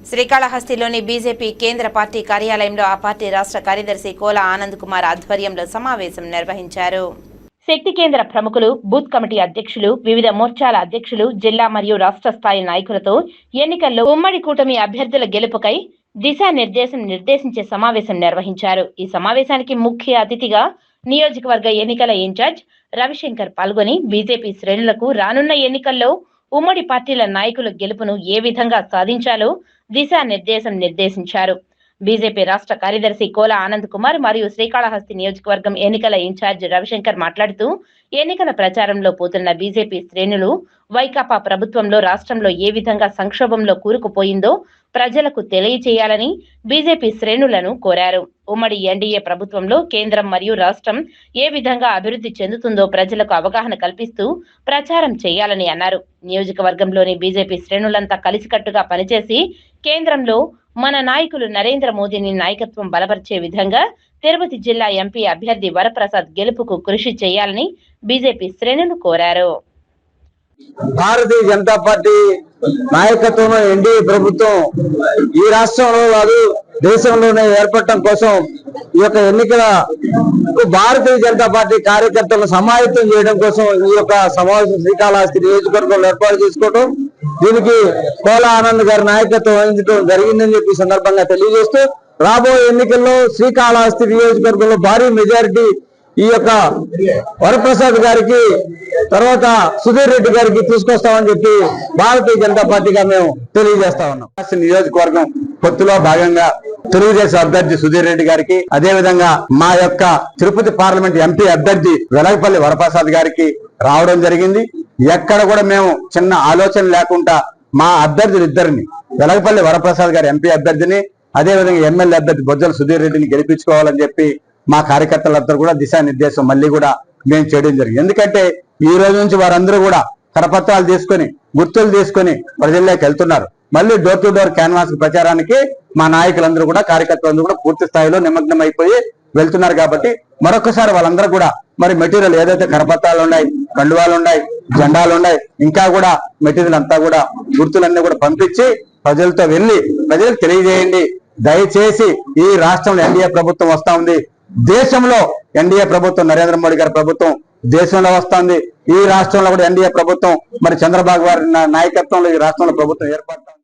శ్రీకాళహస్తిలోని BJP కేంద్ర party కార్యాలయంలో ఆ పార్టీ రాష్ట్ర కార్యదర్శి కోల ఆనంద్ కుమార్ ఆధ్వర్యంలో సమావేశం నిర్వహించారు. శక్తి కేంద్ర ప్రముఖులు, బూత్ కమిటీ అధ్యక్షులు, వివిధ మోర్చాల అధ్యక్షులు, జిల్లా మరియు రాష్ట్ర స్థాయి నాయకులతో ఎన్నికల్లో ఉమ్మడి కూటమి అభ్యర్థుల గెలుపుకై నిర్దేశించే సమావేశం నిర్వహించారు. ఈ సమావేశానికి ముఖ్య అతిథిగా నియోజకవర్గ ఎన్నికల ఇన్ఛార్జ్ రవిశంకర్ పాల్గొని బీజేపీ శ్రేణులకు రానున్న ఎన్నికల్లో ఉమ్మడి పార్టీల నాయకుల గెలుపును ఏ విధంగా సాధించాలో నిర్దేశించారు. బీజేపీ రాష్ట్ర కార్యదర్శి కోల ఆనంద్ కుమార్ మరియు శ్రీకాళహస్తి నియోజకవర్గం ఎన్నికల ఇన్ఛార్జ్ రవిశంకర్ మాట్లాడుతూ ఎన్నికల ప్రచారంలో పోతున్న బీజేపీ శ్రేణులు వైకాపా ప్రభుత్వంలో రాష్ట్రంలో ఏ విధంగా సంక్షోభంలో కూరుకుపోయిందో ప్రజలకు తెలియచేయాలని బీజేపీ శ్రేణులను కోరారు. ఉమ్మడి ఎన్డీఏ ప్రభుత్వంలో కేంద్రం మరియు రాష్ట్రం ఏ విధంగా అభివృద్ధి చెందుతుందో ప్రజలకు అవగాహన కల్పిస్తూ ప్రచారం చేయాలని అన్నారు. నియోజకవర్గంలోని బీజేపీ శ్రేణులంతా కలిసికట్టుగా పనిచేసి కేంద్రంలో మన నాయకులు నరేంద్ర మోదీని నాయకత్వం బలపరిచే విధంగా తిరుపతి జిల్లా ఎంపీ అభ్యర్థి వరప్రసాద్ గెలుపుకు కృషి చేయాలని బీజేపీ శ్రేణులు కోరారు. భారతీయ జనతా పార్టీ నాయకత్వంలో ఎన్డీఏ ప్రభుత్వం ఈ రాష్ట్రంలో కాదు దేశంలోనే ఏర్పడటం కోసం ఈ యొక్క ఎన్నికల భారతీయ జనతా పార్టీ కార్యకర్తలను సమాయత్తం చేయడం కోసం ఈ యొక్క సమావేశం శ్రీకాళహస్తి నియోజకవర్గంలో ఏర్పాటు చేసుకోవడం, దీనికి కోల ఆనంద్ గారి నాయకత్వం వహించడం జరిగిందని చెప్పి సందర్భంగా తెలియజేస్తూ రాబోయే ఎన్నికల్లో శ్రీకాళహస్తి నియోజకవర్గంలో భారీ మెజారిటీ ఈ యొక్క వరప్రసాద్ గారికి తర్వాత సుధీర్ రెడ్డి గారికి తీసుకొస్తామని చెప్పి భారతీయ జనతా పార్టీగా మేము తెలియజేస్తా ఉన్నాం. నియోజకవర్గం పొత్తులో భాగంగా తెలుగుదేశం అభ్యర్థి సుధీర్ రెడ్డి గారికి, అదే విధంగా మా యొక్క తిరుపతి పార్లమెంట్ ఎంపీ అభ్యర్థి వెలగపల్లి వరప్రసాద్ గారికి రావడం జరిగింది. ఎక్కడ కూడా మేము చిన్న ఆలోచన లేకుండా మా అభ్యర్థులు ఇద్దరిని, వెలగపల్లి వరప్రసాద్ గారి ఎంపీ అభ్యర్థిని, అదే విధంగా ఎమ్మెల్యే అభ్యర్థి బొజ్జల సుధీర్ రెడ్డిని గెలిపించుకోవాలని చెప్పి మా కార్యకర్తలందరూ కూడా దిశానిర్దేశం మళ్ళీ కూడా మేము చేయడం జరిగింది. ఎందుకంటే ఈ రోజు నుంచి వారందరూ కూడా కరపత్రాలు తీసుకొని, గుర్తులు తీసుకొని ప్రజల్లోకి వెళ్తున్నారు. మళ్ళీ డోర్ టు డోర్ క్యాన్వాస్ ప్రచారానికి మా నాయకులందరూ కూడా కార్యకర్తలందరూ కూడా పూర్తి స్థాయిలో నిమగ్నం అయిపోయి వెళ్తున్నారు. కాబట్టి మరొకసారి వాళ్ళందరూ కూడా మరి మెటీరియల్ ఏదైతే కరపత్రాలు ఉన్నాయి, కండువాలు ఉన్నాయి, జెండాలు ఉన్నాయి, ఇంకా కూడా మెటీరియల్ అంతా కూడా గుర్తులన్నీ కూడా పంపించి ప్రజలతో వెళ్ళి ప్రజలకు తెలియజేయండి. దయచేసి ఈ రాష్ట్రంలో ఎన్డీఏ ప్రభుత్వం వస్తా ఉంది. దేశంలో ఎన్డీఏ ప్రభుత్వం, నరేంద్ర మోడీ గారి ప్రభుత్వం దేశంలో వస్తుంది. ఈ రాష్ట్రంలో కూడా ఎన్డీఏ ప్రభుత్వం మరి చంద్రబాబు గారి నాయకత్వంలో ఈ రాష్ట్రంలో ప్రభుత్వం ఏర్పడుతుంది.